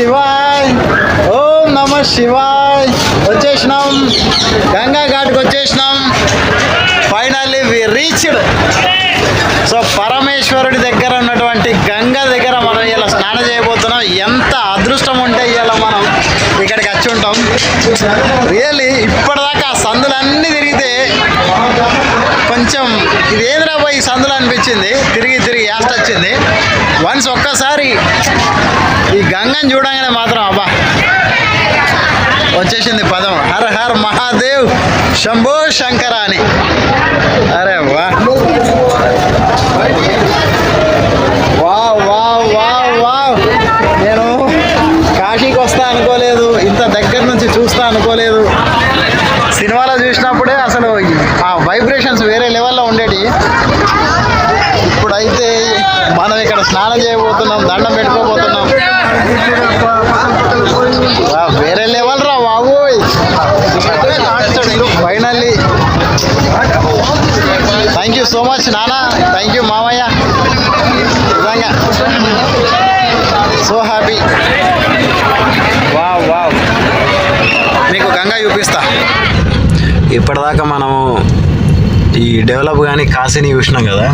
శివాయ్, ఓం నమ శివాయ్. వచ్చేసినాం, గంగా ఘాట్కి వచ్చేసినాం. Finally we reached. సో పరమేశ్వరుడి దగ్గర ఉన్నటువంటి గంగా దగ్గర మనం ఇలా స్నానం చేయబోతున్నాం. ఎంత అదృష్టం ఉంటే ఇలా మనం ఇక్కడికి వచ్చి ఉంటాం. రియల్లీ ఇప్పటిదాకా ఆ సందులన్నీ తిరిగితే కొంచెం ఇది ఏదిరా పోయి ఈ సందులు అనిపించింది. తిరిగి తిరిగి యాస్ట్ వచ్చింది. వన్స్ ఒక్కసారి ఈ గంగని చూడగానే మాత్రం అబ్బా వచ్చేసింది పదం. హర్ హర్ మహాదేవ్ శంభో శంకర అని. అరే వా వావ్ వావ్ వావ్ వావ్. నేను కాశీకి వస్తా అనుకోలేదు, ఇంత దగ్గర నుంచి చూస్తా అనుకోలేదు. సినిమాలో చూసినప్పుడే అసలు ఆ వైబ్రేషన్స్ వేరే లెవెల్లో ఉండేవి. ఇప్పుడైతే మనం ఇక్కడ స్నానం చేయబోతున్నాం, దండం పెట్టుకోబోతున్నాం. వేరే లెవెల్ రా బాబోయ్. Finally thank you so much నాన్న, థ్యాంక్ యూ మామయ్య. నిజంగా సో హ్యాపీ. Wow wow. మీకు గంగా చూపిస్తా. ఇప్పటిదాకా మనము ఈ డెవలప్ కానీ కాశీని చూసినాం కదా,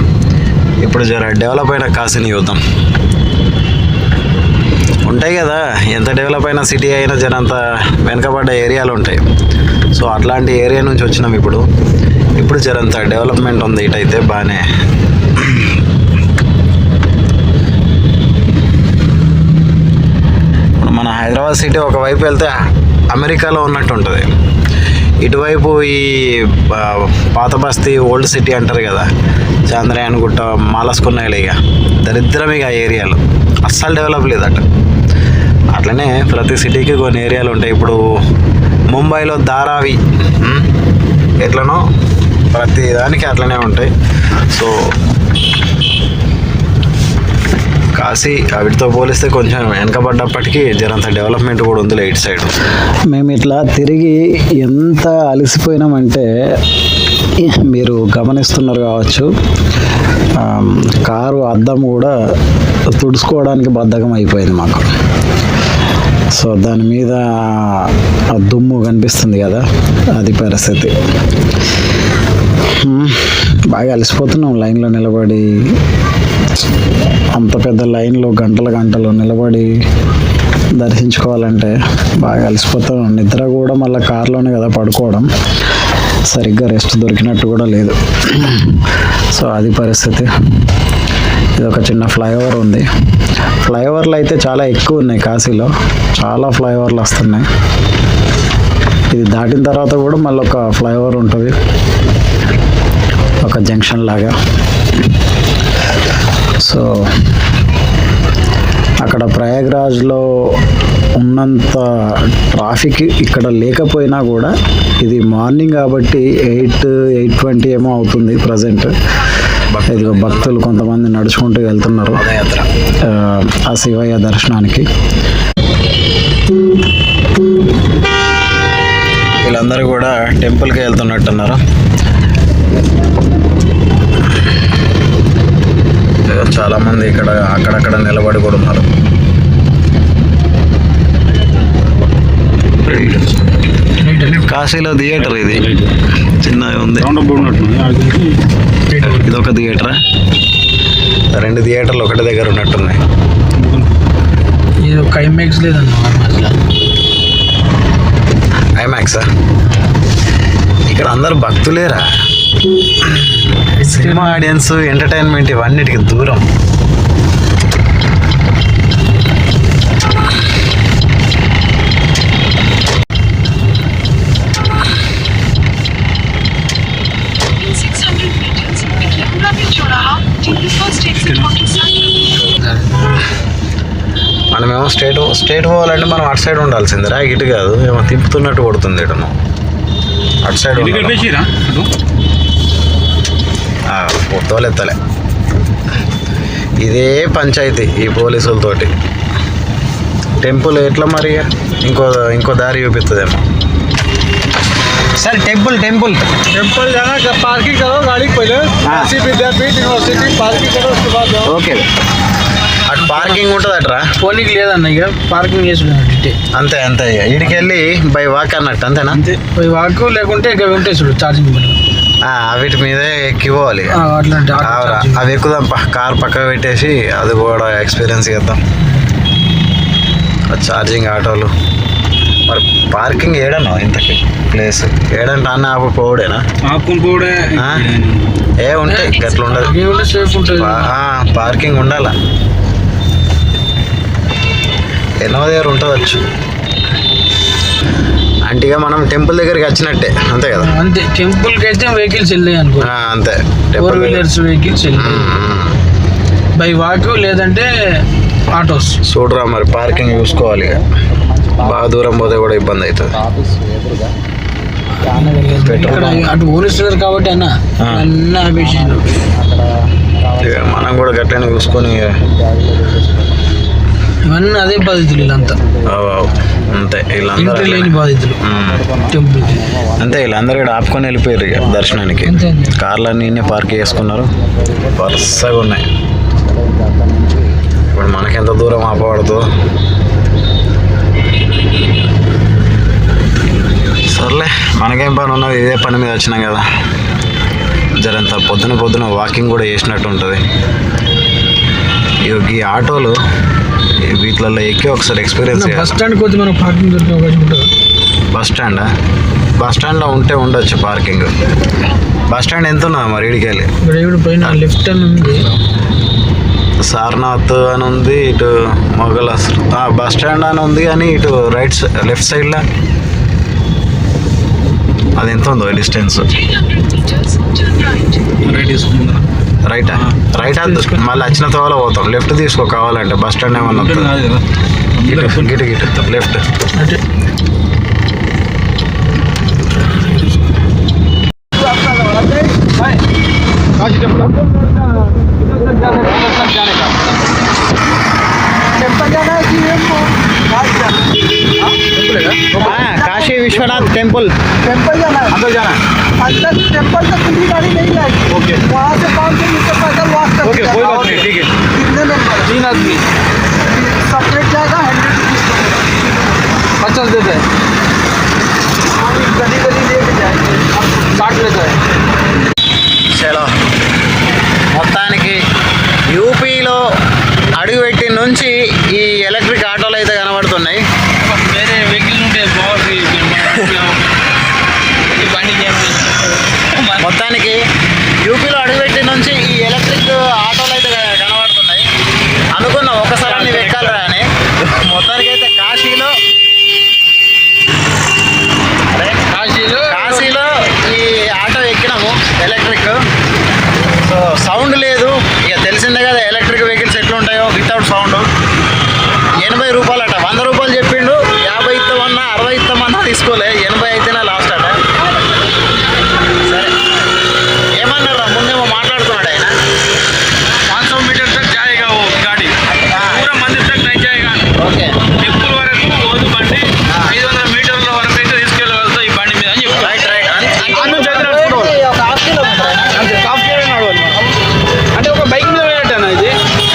ఇప్పుడు జర డెవలప్ అయిన కాశీని చూద్దాం. ఉంటాయి కదా, ఎంత డెవలప్ అయిన సిటీ అయినా జనంత వెనకబడ్డ ఏరియాలు ఉంటాయి. సో అట్లాంటి ఏరియా నుంచి వచ్చినాం. ఇప్పుడు జరంత డెవలప్మెంట్ ఉంది. ఇటైతే బాగానే. ఇప్పుడు మన హైదరాబాద్ సిటీ ఒకవైపు వెళ్తే అమెరికాలో ఉన్నట్టు ఉంటుంది. ఇటువైపు ఈ పాత బస్తీ ఓల్డ్ సిటీ అంటారు కదా, చాంద్రయాన్ గుట్ట, మాలస్కున్నాయిలే, ఇక దరిద్రం ఇక ఏరియాలు అస్సలు డెవలప్ లేదట. అట్లనే ప్రతి సిటీకి కొన్ని ఏరియాలు ఉంటాయి. ఇప్పుడు ముంబైలో ధారావి ఎట్లనో ప్రతి దానికి అట్లనే ఉంటాయి. సో కాశీ వీటితో పోలిస్తే కొంచెం వెనకబడ్డప్పటికీ జరంత డెవలప్మెంట్ కూడా ఉంది ఇటు సైడ్. మేము ఇట్లా తిరిగి ఎంత అలసిపోయినామంటే మీరు గమనిస్తున్నారు కావచ్చు, కారు అద్దం కూడా తుడుచుకోవడానికి బద్ధకం అయిపోయింది మాకు. సో దాని మీద ఆ దుమ్ము కనిపిస్తుంది కదా, అది పరిస్థితి. బాగా అలసిపోతున్నాం లైన్లో నిలబడి. అంత పెద్ద లైన్లో గంటలు నిలబడి దర్శించుకోవాలంటే బాగా అలసిపోతాం. నిద్ర కూడా మళ్ళీ కార్లోనే కదా పడుకోవడం, సరిగ్గా రెస్ట్ దొరికినట్టు కూడా లేదు. సో అది పరిస్థితి. ఇది ఒక చిన్న ఫ్లైఓవర్ ఉంది. ఫ్లైఓవర్లు అయితే చాలా ఎక్కువ ఉన్నాయి కాశీలో, చాలా ఫ్లైఓవర్లు వస్తున్నాయి. ఇది దాటిన తర్వాత కూడా మళ్ళీ ఒక ఫ్లైఓవర్ ఉంటుంది, ఒక జంక్షన్ లాగా. సో అక్కడ ప్రయాగ్రాజ్లో ఉన్నంత ట్రాఫిక్ ఇక్కడ లేకపోయినా కూడా, ఇది మార్నింగ్ కాబట్టి 8:20 ఏమో అవుతుంది ప్రజెంట్. ఇదిగో భక్తులు కొంతమంది నడుచుకుంటూ వెళ్తున్నారు ఆ శివయ్య దర్శనానికి. వీళ్ళందరూ కూడా టెంపుల్కి వెళ్తున్నట్టున్నారు. చాలా మంది ఇక్కడ అక్కడక్కడ నిలబడి కూడా ఉన్నారు. కాశీలో థియేటర్ ఇది చిన్నగా ఉంది. ఇది ఒక థియేటరా? 2 థియేటర్లు ఒకటి దగ్గర ఉన్నట్టున్నాయి. ఐమాక్సా? ఇక్కడ అందరు భక్తులేరా? సినిమా ఆడియన్స్, ఎంటర్టైన్మెంట్ ఇవన్నిటికి దూరం. మనమేమో స్ట్రేట్ పోవాలంటే మనం అటు సైడ్ ఉండాల్సిందిరా, ఇటు కాదు. ఏమో తిప్పుతున్నట్టు కొడుతుంది ఇటను. అటు సైడ్ తోలెత్తలే. ఇదే పంచాయతీ ఈ పోలీసులతోటి. టెంపుల్ ఎట్లా మరి ఇంకో దారి చూపిస్తుందేమో. सर टेम्पल टेम्पल टेम्पल जाना, जब पार्किंग करो गाड़ी पहले, काशी विद्यापीठ यूनिवर्सिटी पार्किंग करो, उसके बाद जाओ. ओके. అటు పార్కింగ్ ఉంటుందట్రా? పోనీకి లేదన్న ఇక పార్కింగ్ చేసుడు అంతే అంతే, ఇక ఈడికి వెళ్ళి బై వాక్ అన్నట్టు అంతేనా? అంతే, పోయి వాక్ లేకుంటే ఇక ఉంటాయి చూడు ఛార్జింగ్ వీటి మీదే ఎక్కిపోవాలి. అట్లాంటి అవి ఎక్కుదాం, కార్ పక్కకు పెట్టేసి అది కూడా ఎక్స్పీరియన్స్ చేద్దాం. ఛార్జింగ్ ఆటోలు. మరి పార్కింగ్ ఏడన్నా ఇంతకి ప్లేస్ ఏడంటే అన్న ఆపు పోవుడేనా? ఏ ఉంటాయి గట్ల ఉండదు, సేఫ్ ఉంటుంది. పార్కింగ్ ఉండాల. ఎన్నో దగ్గర ఉంటుందచ్చు అంటే ఇక మనం టెంపుల్ దగ్గరికి వచ్చినట్టే అంతే కదా? అంతే, టెంపుల్కి అయితే వెహికల్స్ వెళ్ళాయి అనుకో. అంతే, 4 వీలర్స్ వెహికల్స్ వెళ్ళాయి బై వాక్, లేదంటే ఆటోస్. చూడరా మరి పార్కింగ్ చూసుకోవాలి. ఇక బాగా దూరం పోతే కూడా ఇబ్బంది అవుతుంది. ఇక్కడ అటు ఓనిస్తున్నారు కాబట్టి అన్న అన్నీ ఆపేసిండు. మనం కూడా గట్లనే చూసుకొని ఇవన్నీ అదే బాధితులు వీళ్ళంతా. అంతే, వీళ్ళందరూ లేని బాధితులు టెంపుల్. అంతే, వీళ్ళందరూ ఇక్కడ ఆపుకొని వెళ్ళిపోయారు ఇక దర్శనానికి. కార్లన్నీ పార్క్ చేసుకున్నారు, వరుసగా ఉన్నాయి. ఇప్పుడు మనకెంత దూరం ఆపబడదు. సర్లే, మనకేం పని ఉన్నది, ఇదే పని మీద వచ్చినాం కదా. జరంత పొద్దున వాకింగ్ కూడా చేసినట్టు ఉంటుంది. ఈ ఆటోలు వీటిలలో ఎక్కి ఒకసారి ఎక్స్పీరియన్స్. బస్ స్టాండ్కి పోతే మనం పార్కింగ్ దొరికే అవకాశం ఉంటుంది. బస్ స్టాండ్లో ఉంటే ఉండొచ్చు పార్కింగ్. బస్ స్టాండ్ ఎంత ఉన్నదా మరి ఇడికి వెళ్ళి? ఇప్పుడు పైన లెఫ్ట్ అని ఉంది, సారనాథ్ అని ఉంది, ఇటు మొగల్ బస్ స్టాండ్ అని ఉంది, కానీ ఇటు లెఫ్ట్ సైడ్లో అది ఎంత ఉందో డిస్టెన్స్? రైట్ మళ్ళీ వచ్చిన తోవల పోతాం. లెఫ్ట్ తీసుకో కావాలంటే, బస్ స్టాండ్ ఏమన్నా గిటు లెఫ్ట్. काशी विश्वनाथ टेम्पल जाना है, अंदर जाना है। अंदर टेम्पल तक खुली गाड़ी नहीं जाएगी। ओके, वहाँ से 500 मीटर पैदल वॉक कर ओके, कोई बात नहीं, ठीक है। कितने मेंबर? 3 आदमी सेपरेट जाएगा 100 रुपीज 50 देते हैं, गली गली लेके जाएंगे, 60 लेते हैं. చలో, మొత్తానికి యూపీలో అడుగుపెట్టి నుంచి ఈ ఎలక్ట్రిక్ ఆటోలు అయితే కనబడుతున్నాయి. వేరే వెహికల్ ఉంటే మొత్తానికి యూపీలో అడుగుపెట్టి నుంచి ఈ ఎలక్ట్రిక్ ఆటోలు అయితే కనబడుతున్నాయి. అనుకున్నా ఒకసారి అన్ని ఎక్కాలిరా అని. మొత్తానికి అయితే కాశీలో ఈ ఆటో ఎక్కినాము ఎలక్ట్రిక్. సో సౌండ్ లేదు, ఇక తెలిసిందే కదా ఎలక్ట్రిక్ వెహికల్స్ ఎట్లుంటాయో వితౌట్ సౌండ్. 80 రూపాయలు అట, 100 రూపాయలు చెప్పిండు. 50 ఇస్తామన్నా 60 ఇస్తామన్నా తీసుకోలే, 80 అయితేనే లాస్ట్ అట. సరే, ఏమన్నారా ముందేమో మాట్లాడుతున్నాడు ఆయన. 500 मीटर तक जाएगा वो गाड़ी, पूरा मंदिर तक नहीं जाएगा. ఓకే, టెంపుల్ వరకు రోజు బండి 500 మీటర్ల వరకు అయితే తీసుకెళ్ళగలుగుతా ఈ బండి మీద అని చెప్పి. రైట్ ఒక హాఫ్ కిలోమీటర్ అంటే ఒక బైక్ మీద పోయినట్టేనా ఇది?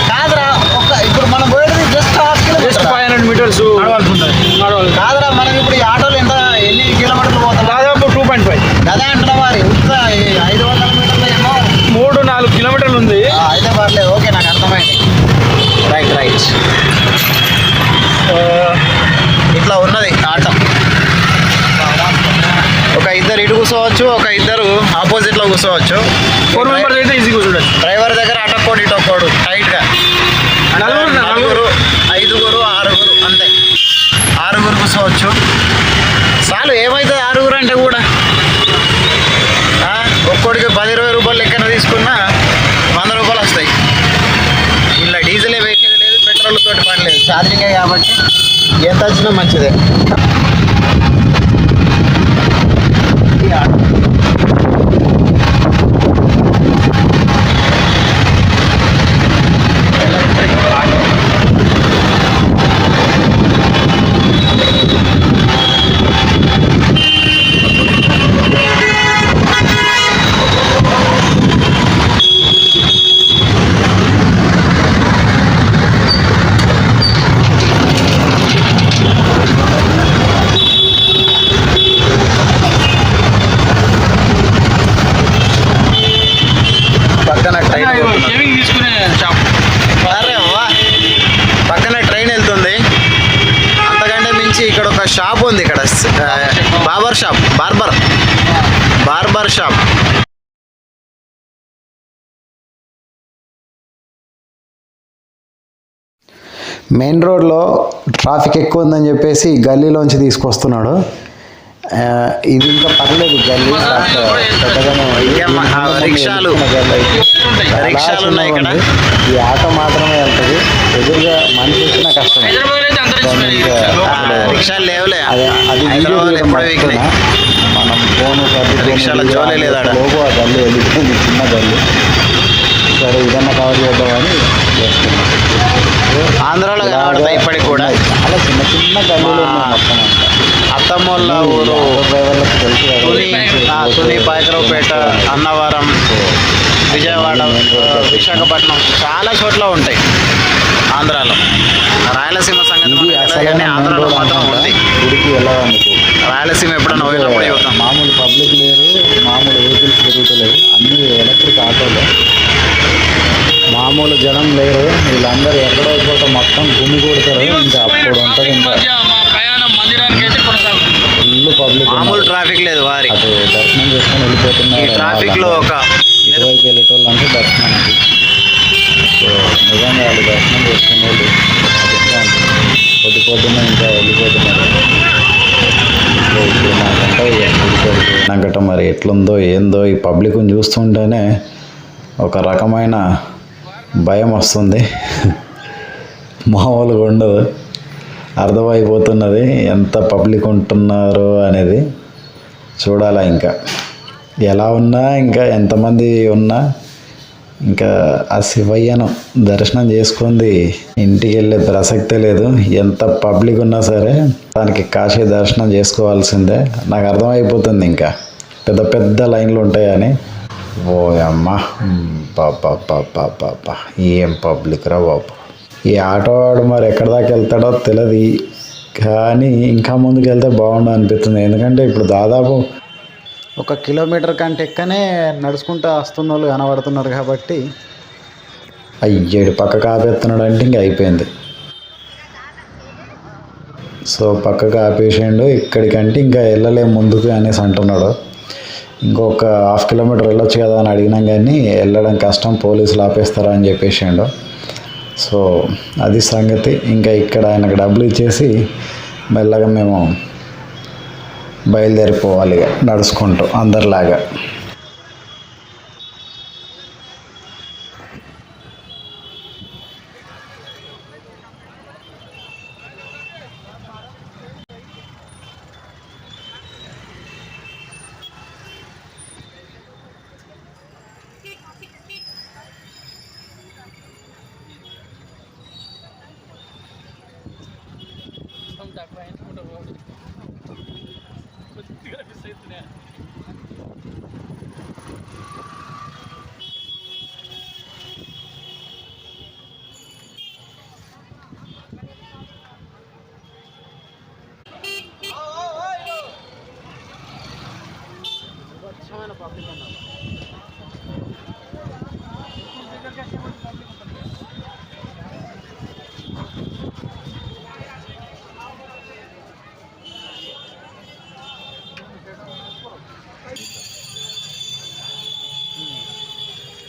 కాదురా, ఇప్పుడు మనం పోయేది just half just kilometre 500 metres నడవాలి. కాదురా, మనం ఇప్పుడు ఈ ఆటోలు ఎన్ని కిలోమీటర్లు పోతాం? దాదాపు 2.5 అదే అంటున్నా మరి, 500 మీటర్లు ఏమో 3-4 కిలోమీటర్లు ఉంది. అయితే పర్లేదు, ఓకే, నాకు అర్థమైంది. రైట్. ఇట్లా ఉన్నది ఆట. ఒక ఇద్దరు ఇటు కూర్చోవచ్చు, ఒక ఇద్దరు ఆపోజిట్లో కూర్చోవచ్చు. 4 మెంబర్స్ అయితే ఈజీ కూర్చోవచ్చు. డ్రైవర్ దగ్గర అటక్కోడు ఇటొక్కోడు టైట్గా. నలుగురు 5 6 అంతే, 6 కూర్చోవచ్చు. చాలు, ఏమవుతుంది 6 అంటే కూడా. ఒక్కోడికి 10-20 రూపాయలు లెక్కన తీసుకున్నా 100 రూపాయలు వస్తాయి. ఇలా డీజిలే వేసేది లేదు, పెట్రోల్ తోటి పని లేదు, ఛార్జింగే కాబట్టి ఎంత వచ్చినా మంచిదే. Barber shop, barber shop. Main రోడ్లో ట్రాఫిక్ ఎక్కువ ఉందని చెప్పేసి గల్లీలోంచి తీసుకొస్తున్నాడు. ఇది ఇంకా పర్లేదు గల్లీ రిక్షాలు ఉన్నాయి ఇక్కడ. ఈ ఆటో మాత్రమే వెళ్తుంది, ఎదురుగా మనిషి వచ్చినా కష్టం. రిక్షాలు లేవులే, అది మనం ఫోన్ రిక్షాల జోలే లేదా లోపు ఆ గల్లీ వెళ్ళిపోయింది, చిన్న గల్లీ. సరే ఇదన్నా కవర్ చేద్దామని చేస్తున్నాం. ఆంధ్రాలో కనబడతాయి ఇప్పటికి కూడా చాలా చిన్న చిన్న గల్లీలు మొత్తం అంతా. అత్తమ్మోళ్ళ ఊరు, తుని, పాయకరావుపేట, అన్నవరం, విజయవాడ, విశాఖపట్నం చాలా చోట్ల ఉంటాయి ఆంధ్రాలో. రాయలసీమ సంగతి కానీ ఆంధ్రాలో మాత్రం ఉంది. గుడికి వెళ్ళడానికి రాయలసీమ ఎప్పుడైనా పోయినప్పుడు చూద్దాం. మామూలు పబ్లిక్ లేరు, మామూలు వెహికల్స్ తిరుగుతలేవు, అన్ని ఎలక్ట్రిక్ ఆటోలు. మామూలు జనం లేరు, వీళ్ళందరూ ఎక్కడో చోట మొత్తం గుమి కొడతారు. ఇంకా అప్పుడు ఉంటుంది ఇంకా ఫుల్ పబ్లిక్, మామూలు ట్రాఫిక్ లేదు. వారి అటు దర్శనం చేసుకొని వెళ్ళిపోతున్నారు. ట్రాఫిక్ లో ఒక ఇటువైపు వెళ్ళేటోళ్ళు అంటే దర్శనానికి. సో నిజంగా వాళ్ళు దర్శనం చేసుకునే వాళ్ళు పొద్దున్న ఇంకా వెళ్ళిపోతున్నారు. సో ఇప్పుడు నాకంటే వెళ్ళిపోయినాకట మరి ఎట్లుందో ఏందో ఈ పబ్లిక్ని చూస్తుంటేనే ఒక రకమైన భయం వస్తుంది. మామూలుగా ఉండదు, అర్థమైపోతున్నది ఎంత పబ్లిక్ ఉంటున్నారు అనేది. చూడాలా ఇంకా ఎలా ఉన్నా, ఇంకా ఎంతమంది ఉన్నా, ఇంకా ఆ శివయ్యను దర్శనం చేసుకుంది ఇంటికి వెళ్ళే ప్రసక్తే లేదు. ఎంత పబ్లిక్ ఉన్నా సరే దానికి కాశీ దర్శనం చేసుకోవాల్సిందే. నాకు అర్థమైపోతుంది ఇంకా పెద్ద పెద్ద లైన్లు ఉంటాయని. ఓ అమ్మ పాప ఏం పబ్లిక్ రా బాబు. ఈ ఆటో వాడు మరి ఎక్కడి దాకా వెళ్తాడో తెలియదు, కానీ ఇంకా ముందుకు వెళ్తే బాగుండు అనిపిస్తుంది. ఎందుకంటే ఇప్పుడు దాదాపు 1 కిలోమీటర్ కంటే ఎక్కనే నడుచుకుంటూ వస్తున్న వాళ్ళు కనబడుతున్నారు కాబట్టి అయ్యేడు పక్కకు ఆపేస్తున్నాడు అంటే ఇంక అయిపోయింది. సో పక్కకు ఆపేసాడు, ఇక్కడికంటే ఇంకా వెళ్ళలేము ముందుకు అనేసి అంటున్నాడు. ఇంకొక 1/2 కిలోమీటర్ వెళ్ళొచ్చు కదా అని అడిగినాం, కానీ వెళ్ళడం కష్టం, పోలీసులు ఆపేస్తారా అని చెప్పేసాడు. సో అది సంగతి. ఇంకా ఇక్కడ ఆయనకు డబ్బులు ఇచ్చేసి మెల్లగా మేము బయలుదేరిపోవాలి ఇక నడుచుకుంటూ అందరిలాగా.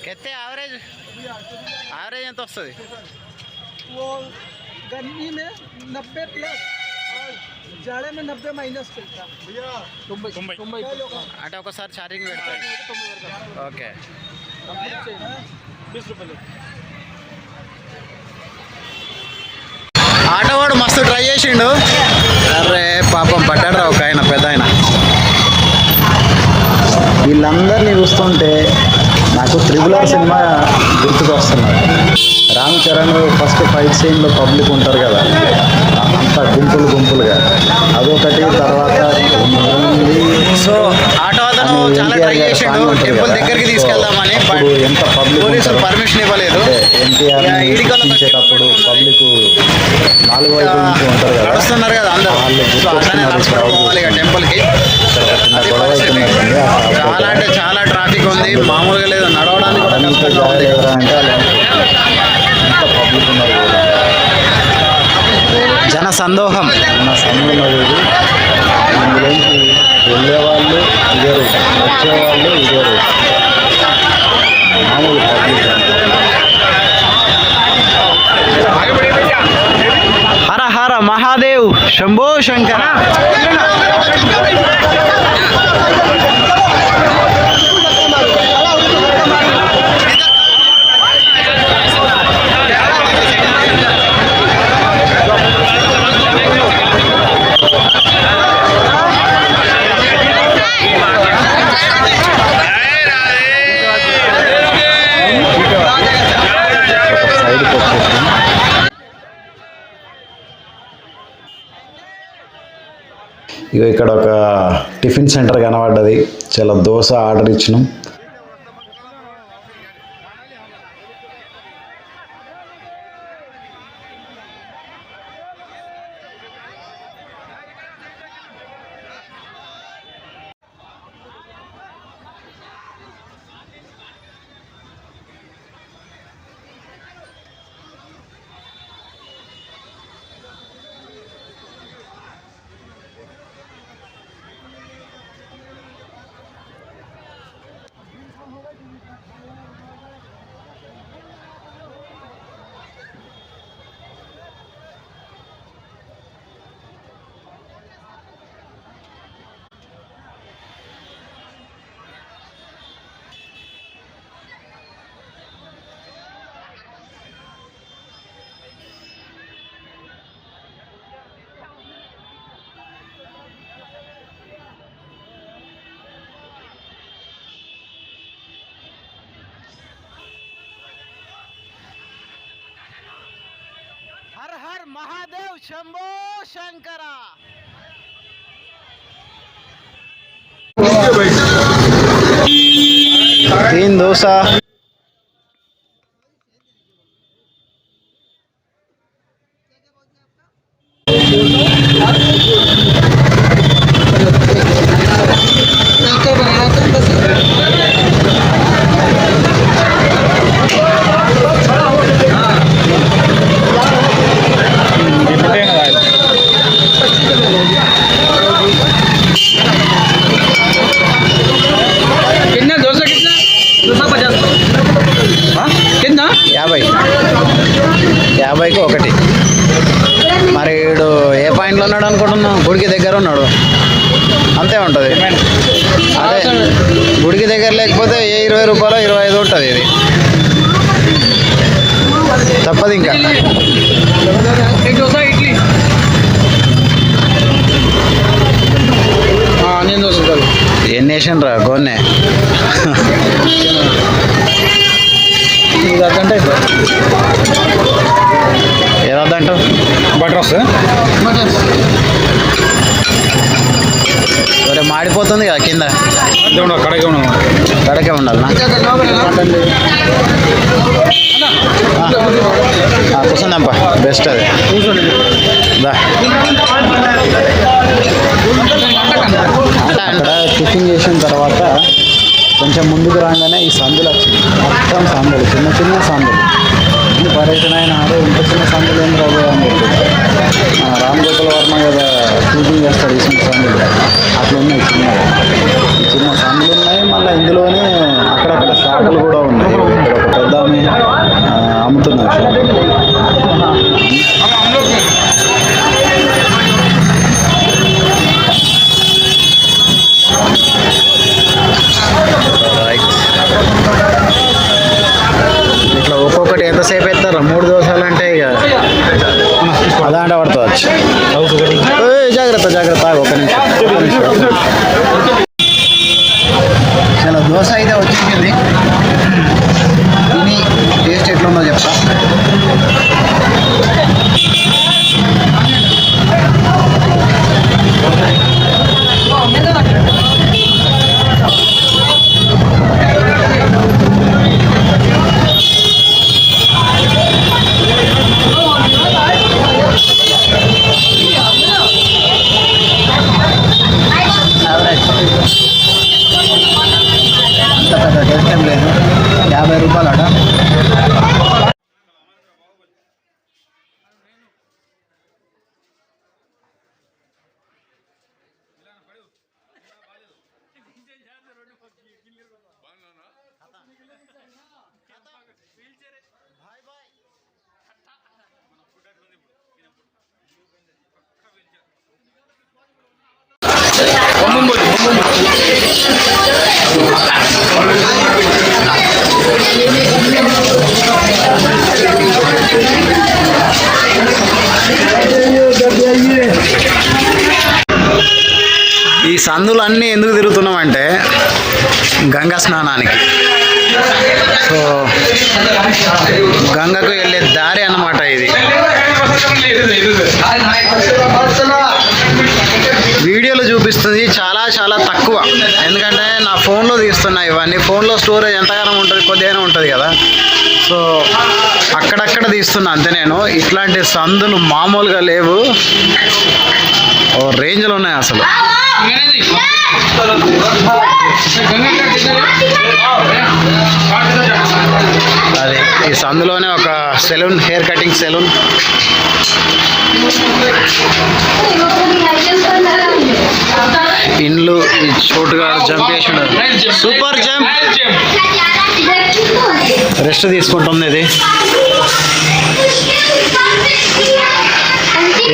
कितने एवरेज ఎంత వస్తుంది? वो गर्मी में 90 प्लस और जाड़े में 90 माइनस चलता అంటే ఒకసారి ఛార్జింగ్ పెడతాయి. ఓకే, 20 रुपये. ఆటో వాడు మస్తు ట్రై చేసిండు. అరే పాపం పడ్డాడు రా ఒక ఆయన, పెద్ద ఆయన. వీళ్ళందరినీ చూస్తుంటే నాకు RRR సినిమా గుర్తుకు వస్తున్నారు. రామ్ చరణ్ ఫస్ట్ ఫైట్ సీన్లో పబ్లిక్ ఉంటారు కదా, అంత గుంపులుగా అదొకటి. తర్వాత సో ఆటో అతను చాలా ట్రై చేసిండు టెంపుల్ దగ్గరికి తీసుకెళ్దామని, ఎంత పబ్లిక్ పోలీసులు పర్మిషన్ ఇవ్వలేదు. ఎన్టీఆర్ ఇచ్చేటప్పుడు పబ్లిక్ 4 వైపు నుంచి ఉంటారు కదా, నడుస్తున్నారు కదా అందరూ, టెంపుల్కి. చాలా అంటే చాలా ట్రాఫిక్ ఉంది, మామూలుగా లేదు, నడవడానికి కూడా కష్టంగా ఉంది. ఎంత పబ్లిక్ ఉన్నారు, జన సందోహం ఇది. వెళ్ళేవాళ్ళు ఇదే రూట్, వచ్చేవాళ్ళు ఇదే రూట్. మామూలు పబ్లిక్. హర హర మహాదేవ్ శంభో శంకర. ఇక ఇక్కడ ఒక టిఫిన్ సెంటర్ కనబడ్డది. చాలా దోశ ఆర్డర్ ఇచ్చినాం. హర హర మహాదేవ్ శంభో శంకర. तीन डोसा. कितना डोसा कितना? डोसा 50 कितना? 50కి ఒకటి. మరి వీడు ఏ పాయింట్లో ఉన్నాడు అనుకుంటున్నావు? గుడికి దగ్గర ఉన్నాడు, అంతే ఉంటుంది. అదే గుడికి దగ్గర లేకపోతే ఏ 20 రూపాయలు 25 ఉంటుంది. ఇది తప్పదు ఇంకా. एक डोसा इडली ఆనియన్ దోశ చాలు. ఏం నేషన్ రా కొన్నే. ఇది అర్థంటే ఏదంటావు? బటర్ వస్తుంది. సరే మాడిపోతుంది కదా కింద, కడగే ఉన్నాం. కడకే ఉండాలనా? కూర్చుందాంపా, బెస్ట్ అది. దా. అక్కడ టిఫిన్ చేసిన తర్వాత కొంచెం ముందుకు రాగానే ఈ సందులు వచ్చింది. మొత్తం సందులు, చిన్న చిన్న సందులు. పర్యటన అయిన ఇంత చిన్న సందులు ఏం రాబో అని చెప్పేసి రామ్ గోపాల్ వర్మ కదా షూటింగ్ చేస్తాడు ఈ సందులు. అట్లా ఉన్నాయి చిన్నగా, ఈ చిన్న సందులు ఉన్నాయి. మళ్ళీ ఇందులోనే అక్కడక్కడ షాపులు కూడా ఉన్నాయి. ఇక్కడ ఒక పెద్ద ఆమె అమ్ముతున్నారు షాపు. ఇట్లా ఒక్కొక్కటి ఎంతసేపు ఎత్తారు? 3 దోశలు అంటే ఇక అదాంట పడుతుంది. జాగ్రత్త జాగ్రత్త, ఒక నిమిషం. చాలా దోశ అయితే వచ్చేసింది. తిని టేస్ట్ ఎట్లుందో చెప్తా. ఈ సందులు అన్నీ ఎందుకు తిరుగుతున్నామంటే గంగా స్నానానికి. సో గంగకు వెళ్ళే దారి అన్నమాట ఇది. వీడియోలో చూపిస్తుంది చాలా చాలా తక్కువ, ఎందుకంటే నా ఫోన్లో తీస్తున్నా ఇవన్నీ. ఫోన్లో స్టోరేజ్ ఎంతగానో ఉంటుంది, కొద్దిగానే ఉంటుంది కదా. సో అక్కడక్కడ తీస్తున్నా అంతే నేను. ఇట్లాంటి సందులు మామూలుగా లేవు, ఓ రేంజ్లో ఉన్నాయి అసలు. అది ఈ సందులోనే ఒక సెలూన్, హెయిర్ కటింగ్ సెలూన్. ఇండ్లు ఈ చోటుగా జంప్ చేసిండు, సూపర్ జంప్. రెస్ట్ తీసుకుంటుంది ఇది.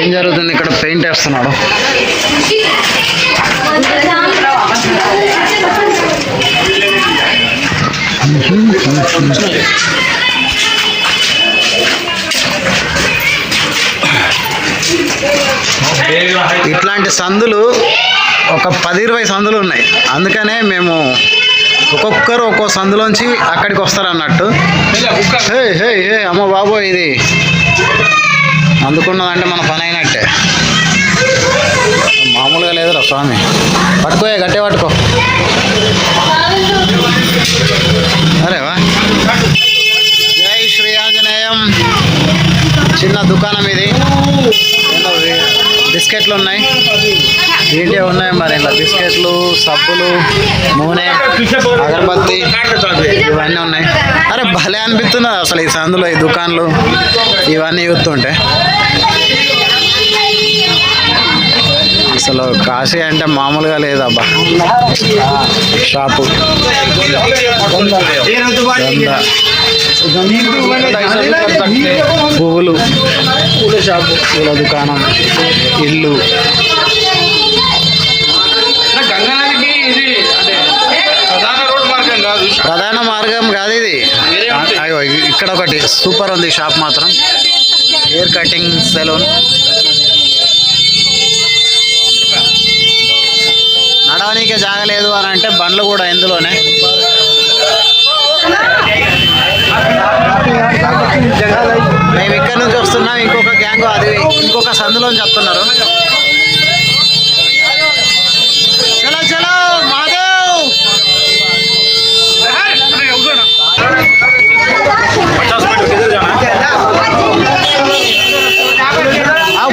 ఏం జరుగుతుంది ఇక్కడ? పెయింట్ వేస్తున్నాడు. ఇట్లాంటి సందులు ఒక 10-20 సందులు ఉన్నాయి. అందుకనే మేము ఒక్కొక్కరు ఒక్కో సందులోంచి అక్కడికి వస్తారు అన్నట్టు. హే హే హే అమ్మ బాబోయ్, ఇది అందుకున్నదంటే మన పని అయినట్టే. మామూలుగా లేదురా స్వామి. పట్టుకోయే, గట్టే పట్టుకో. అరేవా, జై శ్రీ ఆంజనేయం. చిన్న దుకాణం ఇది. బిస్కెట్లు ఉన్నాయి, ఏంటి ఉన్నాయి మరి ఇలా. బిస్కెట్లు, సబ్బులు, నూనె, అగరబత్తి ఇవన్నీ ఉన్నాయి. అరే భలే అనిపిస్తున్నది అసలు ఈ సందులో ఈ దుకాణాలు ఇవన్నీ చూస్తుంటే. అసలు కాశీ అంటే మామూలుగా లేదబ్బా. షాపు పువ్వులు, పూల దుకాణం, ఇల్లు. గంగానదికి ఇది అంటే ప్రధాన రోడ్ మార్గం కాదు, ప్రధాన మార్గం కాదు ఇది. అయ్యో ఇక్కడ ఒకటి సూపర్ ఉంది షాప్ మాత్రం. Hair cutting saloon. నడవనీకే జాగలేదు అని అంటే బండ్లు కూడా ఇందులోనే. మేము ఇక్కడ నుంచి వస్తున్నాం, ఇంకొక గ్యాంగ్ అది ఇంకొక సందులో చెప్తున్నారు. చలో చలో మాధవ్.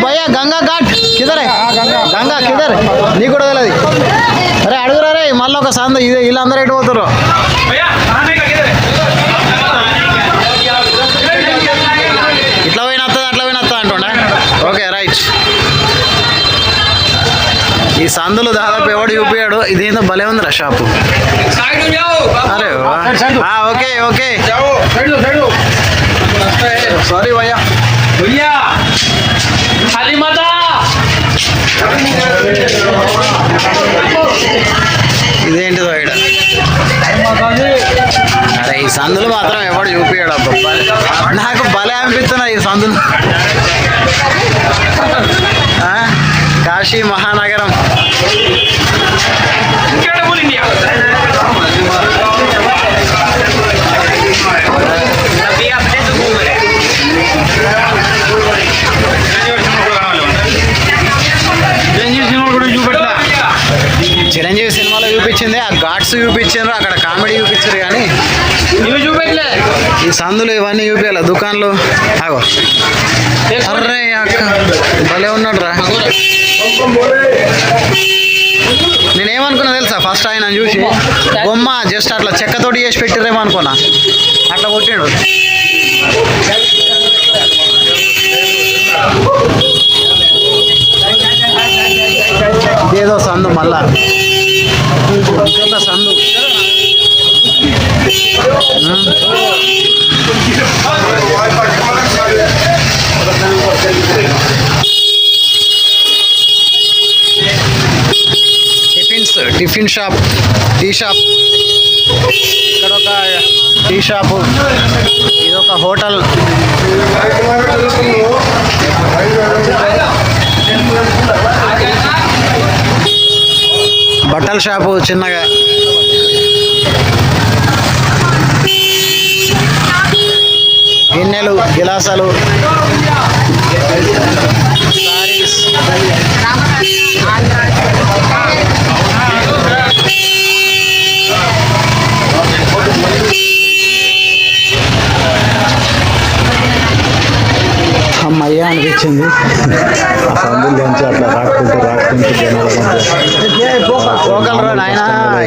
భయ్యా గంగా ఘాట్ కిదర్ గంగా కిదర్ నీకు కూడా తెలియదు. అరే అడుగురా రే, మళ్ళీ ఒక సందు ఇది. వీళ్ళందరూ ఎటు పోతారు? ఇట్లా పోయిన వస్తుంది, అట్లా పోయిన వస్తుంది అంటుండే. Okay right. ఈ సందులు దాదాపు ఎవడు చూపించాడు. ఇదేందో భలే ఉందిరా షాపు. అరే ఓకే ఓకే, సారీ భయ్యా. ఇదేంటిదో ఇక్కడ. అరే ఈ సందులు మాత్రం ఎవడు చూపించాడు అబ్బా. నాకు భలే అనిపిస్తున్నా ఈ సందులు. కాశీ మహానగరం. చిరంజీవి సినిమాలో చూపించింది, ఆ ఘాట్స్ చూపించారు, అక్కడ కామెడీ చూపించారు, కానీ ఇవి చూపెట్టలే. ఈ సందులు ఇవన్నీ చూపించాలి. దుకాణాలు ఆగో. అర్రే అక్క భలే ఉన్నాడు రా. నేనేమనుకున్నా తెలుసా, ఫస్ట్ ఆయన చూసి బొమ్మ జస్ట్ అట్లా చెక్కతోటి చేసి పెట్టిరేమో అనుకున్నా, అట్లా కొట్టిండు. ఇదేదో సందు మళ్ళా ఇంకొక సందు. Tiffin shop, tea shop. ఇక్కడ ఒక టీ షాపు, ఇదొక హోటల్. బట్టల షాపు చిన్నగా. గిన్నెలు, గిలాసాలు, సారీస్. అమ్మయ్య అనిపించింది. ఆ సందులోంచి అట్లా రాకుంటూ జనాల పోకలరా నాయన.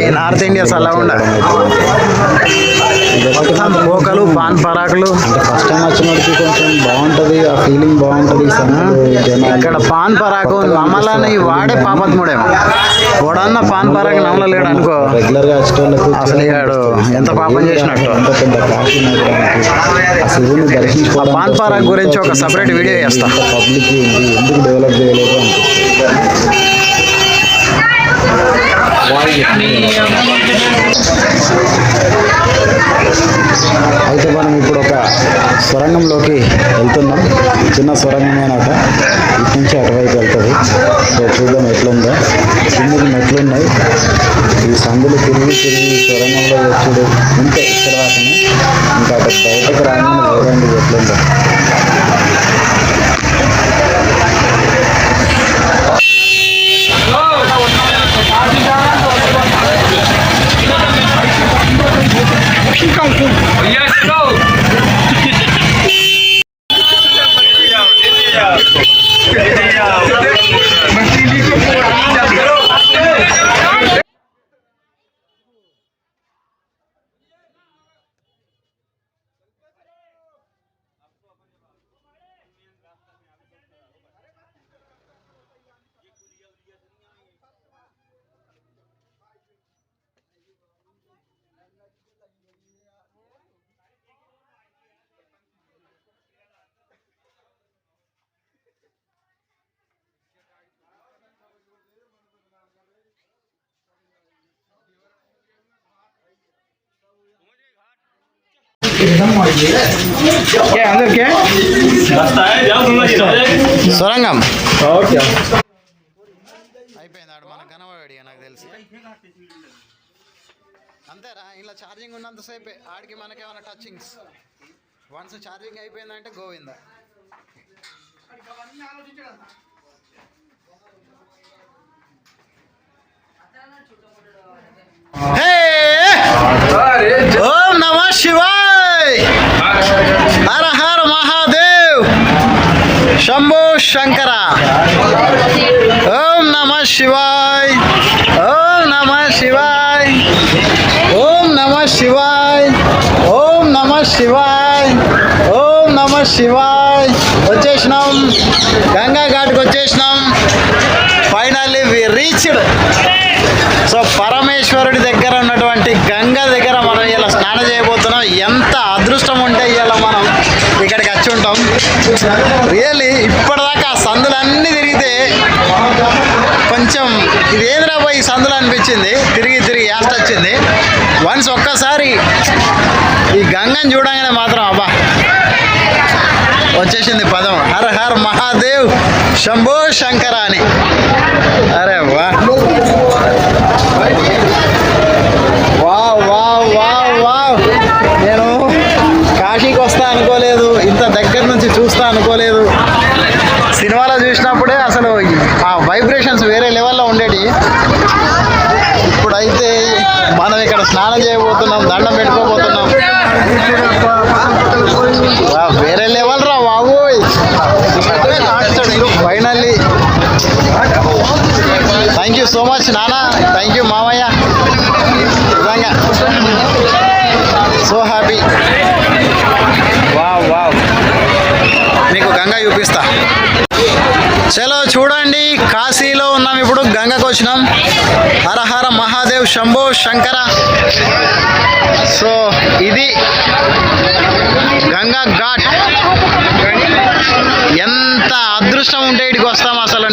ఈ నార్త్ ఇండియాస్ అలా ఉండ పోకలు, పాన్ పరాకులు. అంటే ఫస్ట్ టైం వచ్చినోడికి కొంచెం బాగుంటుంది, ఆ ఫీలింగ్ బాగుంటుంది. ఇక్కడ పాన్ పరాకు నమ్మలని వాడే పాపత్ముడేమో. వాడన్న పాన్ పరాకు నమ్మలేడు అనుకో. రెగ్యులర్ గా వచ్చేటోళ్ళకు అసలు ఎంత పాపం చేసినట్టు. ఎంత పెద్ద కాశీ ఆ శివుని దర్శించుకోవడం. పాన్ పరాకు గురించి ఒక సపరేట్ వీడియో చేస్తా. పబ్లిక్ ఎందుకు డెవలప్ చేయలేదు అనిపిస్తుంది. అయితే మనం ఇప్పుడు ఒక సొరంగంలోకి వెళ్తున్నాం. చిన్న సొరంగమేనట, ఇటు నుంచి అటువైపు వెళ్తుంది. సో చూద్దాం ఎట్లుందో. కిందకి మెట్లు ఉన్నాయి. ఈ సందులు తిరిగి సొరంగంలో వచ్చుడు ఉంటే ఇక్కడ దాకానే. ఇంకా అటు బయటకు రాగానే చూడండి ఎట్లుందో. సొరంగం అయిపోయింది. ఆడు మనకు కనబడి నాకు తెలిసి అంతేరా. ఇలా ఛార్జింగ్ ఉన్నంతసేపే ఆడికి మనకేమైనా టచింగ్స్. వన్స్ ఛార్జింగ్ అయిపోయిందంటే గోవిందా. ఓం నమ శివాయ్. హర హర మహాదేవ్. శంభో శంకర. ఓం నమ శివాయ్. ఓం నమ శివాయ్. ఓం నమ శివాయ్. ఓం నమ శివాయ్. ఓం నమ శివాయ్. వచ్చేసినాం, గంగా ఘాట్కి వచ్చేసినాం. Finally we reached. సో పరమేశ్వరుడి దగ్గర ఉన్నటువంటి గంగ దగ్గర మనం ఇలా స్నానం చేయబోతున్నాం. ఎంత అదృష్టం ఉంటే ఇలా మనం ఇక్కడికి వచ్చి ఉంటాం. రియల్లీ ఇప్పటిదాకా ఆ సందులన్నీ తిరిగితే కొంచెం ఇదేదిరా పోయి సందులు అనిపించింది. తిరిగి యాస్ట్ వచ్చింది. వన్స్ ఒక్కసారి ఈ గంగని చూడగానే మాత్రం అబ్బా వచ్చేసింది పదం. హర హర్ మహాదేవ్ శంభో శంకర అని. అరే వా వావ్ వావ్ వావ్ వావ్. నేను కాశీకి వస్తా అనుకోలేదు, ఇంత దగ్గర నుంచి చూస్తా అనుకోలేదు. సినిమాలో చూసినప్పుడే అసలు ఆ వైబ్రేషన్స్ వేరే లెవెల్లో ఉండేవి. ఇప్పుడైతే మనం ఇక్కడ స్నానం చేయబోతున్నాం, దండం పెట్టుకోబోతున్నాం. వేరే లెవెల్ రా బాబోయ్. Finally thank you so much నాన్న. థ్యాంక్ యూ మామయ్య. నిజంగా సో హ్యాపీ. Wow wow. మీకు గంగా చూపిస్తా. చలో చూడండి, కాశీలో ఉన్నాం ఇప్పుడు. గంగకు వచ్చినాం. హర హర మహాదేవ్ శంభో శంకర. సో ఇది గంగా ఘాట్. ఎంత అదృష్టం ఉంటే ఇక్కడికి వస్తాం అసలు.